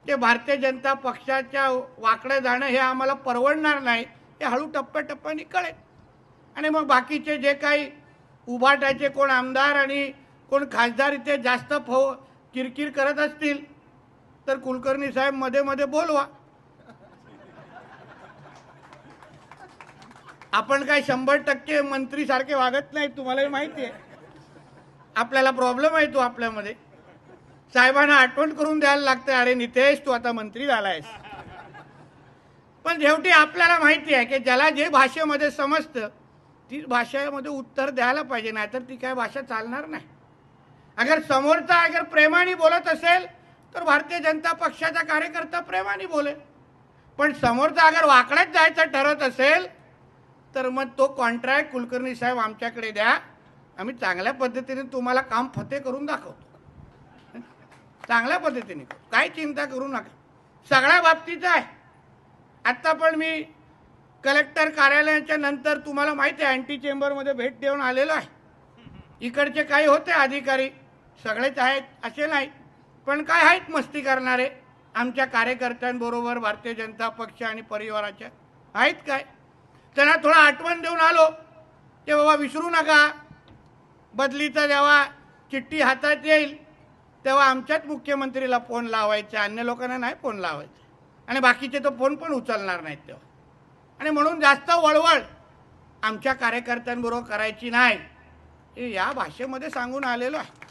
ते भारतीय जनता पक्षाच्या वाकडे जाणं हे आम्हाला परवडणार नाही, हे हळू टप्प्याटप्प्याने कळेल. आणि मग बाकीचे जे काही उभाटाचे कोण आमदार आणि कोण खासदार इथे जास्त किरकिर करत असतील तर कुलकर्णी साहेब मध्ये मध्ये बोलवा. आपण काय 100% मंत्री सारखे वागत नाही, तुम्हालाही माहिती आहे. आपल्याला प्रॉब्लेम आहे तो आपल्यामध्ये. साहेबांना आठवण करून द्यायला लागतं, अरे नितेश तू आता मंत्री झालायस. पण शेवटी आपल्याला माहिती आहे की ज्याला जे भाषेमध्ये समजतं ती भाषेमध्ये उत्तर द्यायला पाहिजे, नाहीतर ती काय भाषा चालणार नाही. अगर समोरचा अगर प्रेमाने बोलत असेल तर भारतीय जनता पक्षाचा कार्यकर्ता प्रेमाने बोले. पण समोरचा अगर वाकड्यात जायचं ठरत असेल तर मग तो कॉन्ट्रॅक्ट कुलकर्णी साहेब आमच्याकडे द्या, आम्ही चांगल्या पद्धतीने तुम्हाला काम फते करून दाखवतो. चांगल्या पद्धतीने काय चिंता करू नका, सगळ्या बाबतीत आहे. आत्ता पण मी कलेक्टर कार्यालयाच्या नंतर तुम्हाला माहिती आहे अँटी चेंबरमध्ये भेट देऊन आलेलो आहे. इकडचे काही होते अधिकारी, सगळेच आहेत असे नाही, पण काय आहेत मस्ती करणारे आमच्या कार्यकर्त्यांबरोबर भारतीय जनता पक्ष आणि परिवाराच्या आहेत. काय त्यांना थोडा आठवण देऊन आलो ते बाबा विसरू नका, बदलीचा जेव्हा चिठ्ठी हातात येईल तेव्हा आमच्याच मुख्यमंत्रीला फोन लावायचा, अन्य लोकांना नाही फोन लावायचा. आणि बाकीचे तो फोन पण उचलणार नाहीत तेव्हा. आणि म्हणून जास्त वळवळ आमच्या कार्यकर्त्यांबरोबर करायची नाही, हे या भाषेमध्ये सांगून आलेलो आहे.